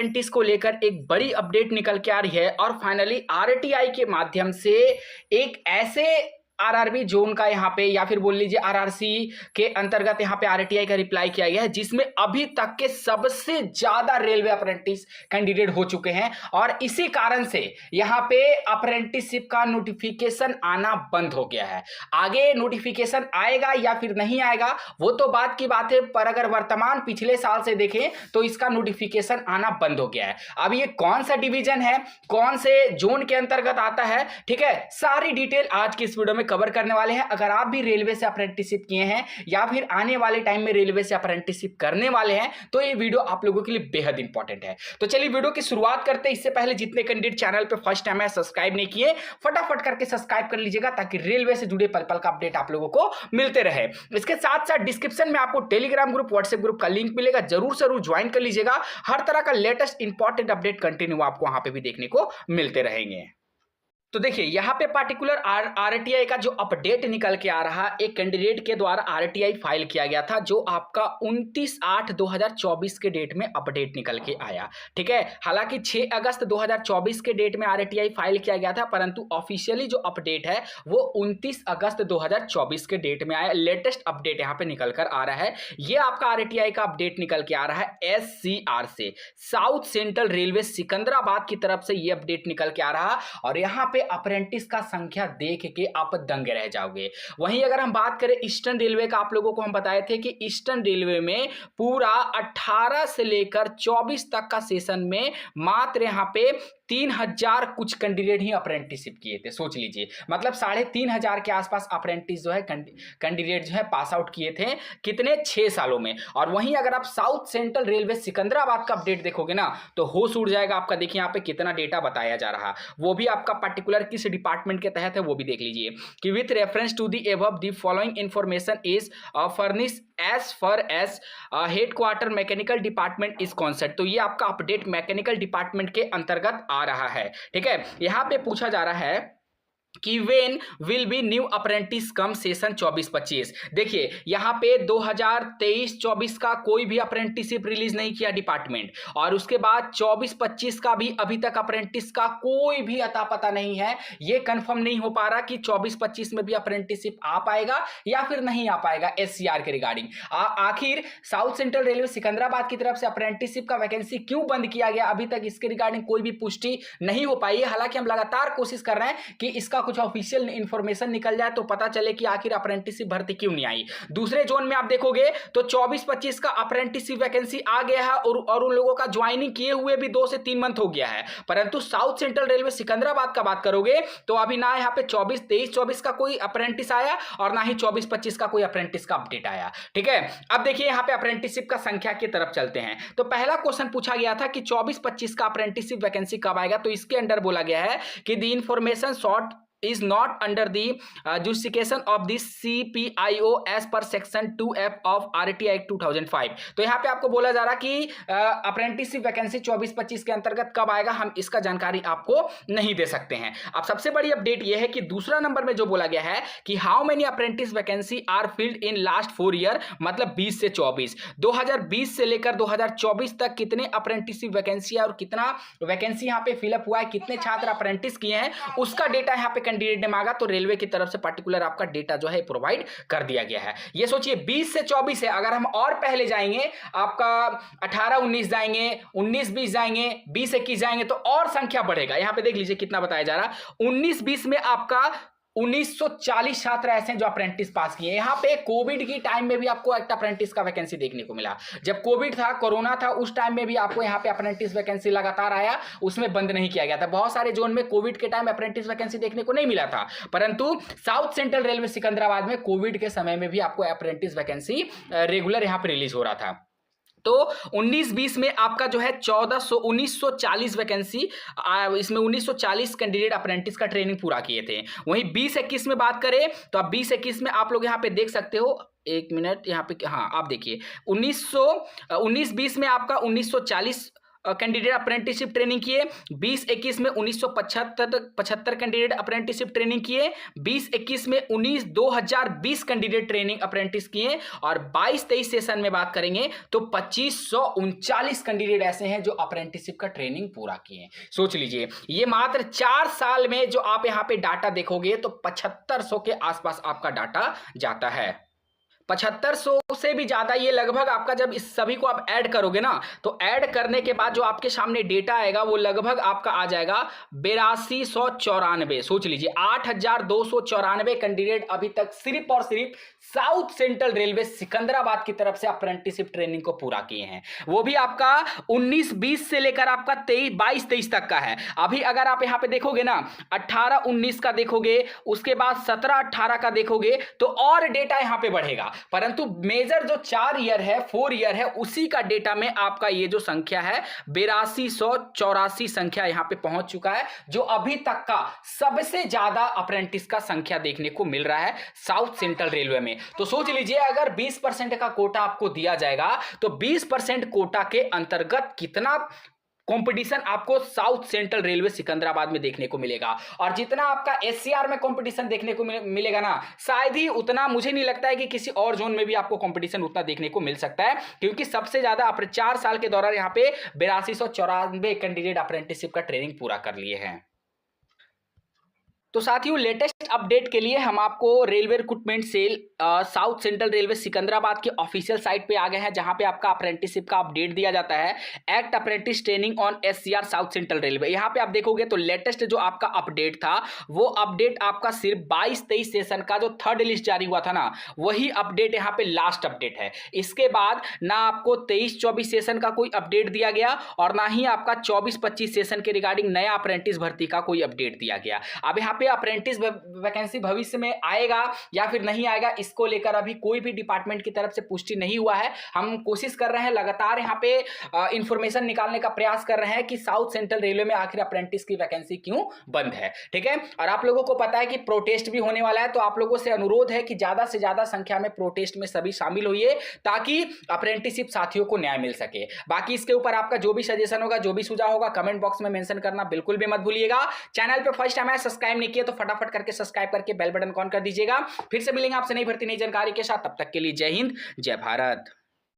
Apprentice को लेकर एक बड़ी अपडेट निकल के आ रही है और फाइनली आरटीआई के माध्यम से एक ऐसे आरआरबी जोन का यहाँ पे या फिर बोल लीजिए आरआरसी के अंतर्गत यहाँ पे आरटीआई का रिप्लाई किया गया है, जिसमें अभी तक के सबसे ज्यादा रेलवे अप्रेंटिस कैंडिडेट हो चुके हैं और इसी कारण से यहाँ पे अप्रेंटिसशिप का नोटिफिकेशन आना बंद हो गया है। आगे नोटिफिकेशन आएगा या फिर नहीं आएगा वो तो बात की बात है, पर अगर वर्तमान पिछले साल से देखें तो इसका नोटिफिकेशन आना बंद हो गया है। अब ये कौन सा डिवीजन है, कौन से जोन के अंतर्गत आता है, ठीक है, सारी डिटेल आज की इस वीडियो में कवर करने वाले हैं। अगर आप भी रेलवे से अप्रेंटिसशिप किए हैं या फिर आने वाले टाइम में रेलवे से अप्रेंटिसशिप करने वाले हैं तो ये वीडियो आप लोगों के लिए बेहद इंपॉर्टेंट है। तो चलिए वीडियो की शुरुआत करते हैं। इससे पहले जितने कैंडिडेट चैनल पे फर्स्ट टाइम है सब्सक्राइब नहीं किए, फटाफट करके सब्सक्राइब कर लीजिएगा ताकि रेलवे से जुड़े पल पल का अपडेट आप लोगों को मिलते रहे। इसके साथ साथ डिस्क्रिप्शन में आपको टेलीग्राम ग्रुप, व्हाट्सएप ग्रुप का लिंक मिलेगा, जरूर जरूर ज्वाइन कर लीजिएगा। हर तरह का लेटेस्ट इंपॉर्टेंट अपडेट कंटिन्यू आपको वहां पे भी देखने को मिलते रहेंगे। तो देखिए यहाँ पे पार्टिकुलर आरटीआई का जो अपडेट निकल के आ रहा, एक कैंडिडेट के द्वारा आरटीआई फाइल किया गया था जो आपका 29/8/2024 के डेट में अपडेट निकल के आया, ठीक है। हालांकि 6 अगस्त 2024 के डेट में आरटीआई फाइल किया गया था, परंतु ऑफिशियली जो अपडेट है वो 29 अगस्त 2024 के डेट में आया। लेटेस्ट अपडेट यहाँ पे निकल कर आ रहा है। ये आपका आरटीआई का अपडेट निकल के आ रहा है SCR से, साउथ सेंट्रल रेलवे सिकंदराबाद की तरफ से ये अपडेट निकल के आ रहा और यहाँ पे अप्रेंटिस का संख्या देख के आप दंगे रह जाओगे। वहीं अगर हम बात करें ईस्टर्न रेलवे का, आप लोगों को हम बताए थे कि ईस्टर्न रेलवे में पूरा 18 से लेकर 24 तक का सेशन में मात्र यहाँ पे 3000 कुछ कैंडिडेट ही अप्रेंटिसशिप किए थे। सोच लीजिए, मतलब 3500 के आसपास अप्रेंटिस जो है कैंडिडेट जो है पास आउट किए थे, कितने 6 सालों में। और वहीं अगर आप साउथ सेंट्रल रेलवे सिकंदराबाद का अपडेट देखोगे ना तो होश उड़ जाएगा आपका। देखिए यहाँ पे कितना डेटा बताया जा रहा, वो भी आपका पर्टिकुलर किस डिपार्टमेंट के तहत है वो भी देख लीजिए कि with reference to the above the following information is furnish as far as headquarter mechanical department is concept. तो ये आपका अपडेट मैकेनिकल डिपार्टमेंट के अंतर्गत आ रहा है, ठीक है। यहां पे पूछा जा रहा है कि when will be new apprentice come session 24-25। देखिए यहाँ पे 2023-24 का कोई भी अप्रेंटिसशिप रिलीज नहीं किया डिपार्टमेंट, और उसके बाद 24-25 का भी अभी तक अप्रेंटिस का कोई भी अता पता नहीं है। ये कंफर्म नहीं हो पा रहा कि 24-25 में भी अप्रेंटिसशिप आ पाएगा या फिर नहीं आ पाएगा SCR के रिगार्डिंग। आखिर साउथ सेंट्रल रेलवे सिकंदराबाद की तरफ से अप्रेंटिसशिप का वैकेंसी क्यों बंद किया गया, अभी तक इसके रिगार्डिंग कोई भी पुष्टि नहीं हो पाई है। हालांकि हम लगातार कोशिश कर रहे हैं कि इसका कुछ ऑफिशियल इंफॉर्मेशन निकल जाए तो पता चले कि आखिर अप्रेंटिसशिप भर्ती क्यों नहीं आई। दूसरे जोन में आप देखोगे तो 24-25 का अप्रेंटिसशिप वैकेंसी आ गया है और उन लोगों का ज्वाइनिंग किए हुए भी 2 से 3 मंथ हो गया है। परंतु साउथ सेंट्रल रेलवे सिकंदराबाद का बात करोगे तो अभी ना यहाँ पे 23-24 का कोई अप्रेंटिस आया और ना ही 24-25 का कोई अप्रेंटिस का अपडेट आया, ठीक है। अब देखिए यहाँ पे अप्रेंटिसशिप का संख्या की तरफ चलते हैं। तो पहला क्वेश्चन पूछा गया था कि 24-25 का अप्रेंटिसशिप वैकेंसी कब आएगा, तो इसके अंडर बोला गया है कि the information short is not under the jurisdiction of the CPIO as per section 2F of RTI Act 2005। तो यहाँ पे आपको बोला जा रहा कि अप्रेंटिसशिप वैकेंसी 24-25 के अंतर्गत कब आएगा, हम इसका जानकारी आपको नहीं दे सकते हैं। अब सबसे बड़ी अपडेट यह है कि दूसरा नंबर में जो बोला गया है कि how many apprentice vacancy are filled in last 4 year, मतलब 20 से 24, 2020 से लेकर 2024 तक कितने अप्रेंटिसशिप वैकेंसी और कितना वैकेंसी यहाँ पे फिलअप हुआ है, कितने छात्र अप्रेंटिस किए हैं, उसका डेटा यहाँ पे कैंडिडेट ने मांगा। तो रेलवे की तरफ से पर्टिकुलर आपका डेटा जो है प्रोवाइड कर दिया गया है। ये सोचिए 20 से 24 है, अगर हम और पहले जाएंगे आपका 18-19 जाएंगे, 19-20 जाएंगे, 20-21 जाएंगे तो और संख्या बढ़ेगा। यहां पे देख लीजिए कितना बताया जा रहा, 19-20 में आपका 1940 छात्र ऐसे हैं जो अप्रेंटिस पास किए। यहाँ पे कोविड की टाइम में भी आपको एक अप्रेंटिस का वैकेंसी देखने को मिला। जब कोविड था, कोरोना था, उस टाइम में भी आपको यहाँ पे अप्रेंटिस वैकेंसी लगातार आया, उसमें बंद नहीं किया गया था। बहुत सारे जोन में कोविड के टाइम अप्रेंटिस वैकेंसी देखने को नहीं मिला था, परंतु साउथ सेंट्रल रेलवे सिकंदराबाद में कोविड के समय में भी आपको अप्रेंटिस वैकेंसी रेगुलर यहाँ पे रिलीज हो रहा था। तो 19-20 में आपका जो है 1940 वैकेंसी, इसमें 1940 कैंडिडेट अप्रेंटिस का ट्रेनिंग पूरा किए थे। वहीं 20-21 में बात करें तो अब 20-21 में आप लोग यहाँ पे देख सकते हो, एक मिनट यहाँ पे, हाँ आप देखिए 1920 में आपका 1940 कैंडिडेट अप्रेंटिसशिप ट्रेनिंग किए, 20-21 में 1975 कैंडिडेट अप्रेंटिसशिप ट्रेनिंग किए, 20-21 में 2020 कैंडिडेट ट्रेनिंग अप्रेंटिस किए, और 22-23 सेशन में बात करेंगे तो 2539 कैंडिडेट ऐसे हैं जो अप्रेंटिसशिप का ट्रेनिंग पूरा किए। सोच लीजिए, ये मात्र 4 साल में जो आप यहां पे डाटा देखोगे तो 7500 के आसपास आपका डाटा जाता है। 7500 से भी ज्यादा, ये लगभग आपका जब इस सभी को आप ऐड करोगे ना, तो ऐड करने के बाद जो आपके सामने डेटा आएगा वो लगभग आपका आ जाएगा 8294। सोच लीजिए 8294 कैंडिडेट अभी तक सिर्फ और सिर्फ साउथ सेंट्रल रेलवे सिकंदराबाद की तरफ से अप्रेंटिसशिप ट्रेनिंग को पूरा किए हैं। वो भी आपका 19-20 से लेकर आपका 22-23 तक का है। अभी अगर आप यहां पे देखोगे ना, 18-19 का देखोगे, उसके बाद 17-18 का देखोगे, तो और डेटा यहां पे बढ़ेगा। परंतु मेजर जो 4 ईयर है उसी का डेटा में आपका ये जो संख्या है 8284 संख्या यहां पे पहुंच चुका है, जो अभी तक का सबसे ज्यादा अप्रेंटिस का संख्या देखने को मिल रहा है साउथ सेंट्रल रेलवे में। तो सोच लीजिए, अगर 20% का कोटा आपको दिया जाएगा तो 20% कोटा के अंतर्गत कितना कंपटीशन आपको साउथ सेंट्रल रेलवे सिकंदराबाद में देखने को मिलेगा। और जितना आपका एससीआर में कंपटीशन देखने को मिलेगा ना, शायद ही उतना, मुझे नहीं लगता है कि किसी और जोन में भी आपको कंपटीशन उतना देखने को मिल सकता है, क्योंकि सबसे ज्यादा अपने 4 साल के दौरान यहां पे 8294 कैंडिडेट अप्रेंटिसशिप का ट्रेनिंग पूरा कर लिए हैं। तो साथियों, लेटेस्ट अपडेट के लिए हम आपको railway recruitment cell south central railway Secunderabad के ऑफिशियल साइट पे आ गए हैं, जहां पे आपका अप्रेंटिसशिप का अपडेट दिया जाता है। Act apprentice training on SCR south central railway, यहां पे आप देखोगे तो लेटेस्ट जो आपका अपडेट था वो अपडेट आपका सिर्फ 22-23 सेशन का जो थर्ड लिस्ट जारी हुआ था ना, वही अपडेट यहाँ पे लास्ट अपडेट है। इसके बाद ना आपको 23-24 सेशन का कोई अपडेट दिया गया और ना ही आपका 24-25 सेशन के रिगार्डिंग नया अप्रेंटिस भर्ती का कोई अपडेट दिया गया। अब यहाँ पे अप्रेंटिस वैकेंसी भविष्य में आएगा या फिर नहीं आएगा, इसको लेकर अभी कोई भी डिपार्टमेंट की तरफ से पुष्टि नहीं हुआ है। हम कोशिश कर रहे हैं, लगातार यहाँ पे इंफॉर्मेशन निकालने का प्रयास कर रहे हैं कि साउथ सेंट्रल रेलवे में आखिर अप्रेंटिस की वैकेंसी क्यों बंद है। ठीक है, और आप लोगों को पता है कि प्रोटेस्ट भी होने वाला है, तो आप लोगों से अनुरोध है कि ज्यादा से ज्यादा संख्या में प्रोटेस्ट में सभी शामिल होइए, ताकि अप्रेंटिसशिप साथियों को न्याय मिल सके। बाकी इसके ऊपर आपका जो भी सजेशन होगा, जो भी सुझाव होगा, कमेंट बॉक्स में मेंशन करना बिल्कुल भी मत भूलिएगा। चैनल पे फर्स्ट टाइम आए, सब्सक्राइब नहीं किया तो फटाफट करके सब्सक्राइब करके बेल बटन ऑन कर दीजिएगा। फिर से मिलेंगे आपसे नई भर्ती नई जानकारी के साथ, तब तक के लिए जय हिंद, जय भारत।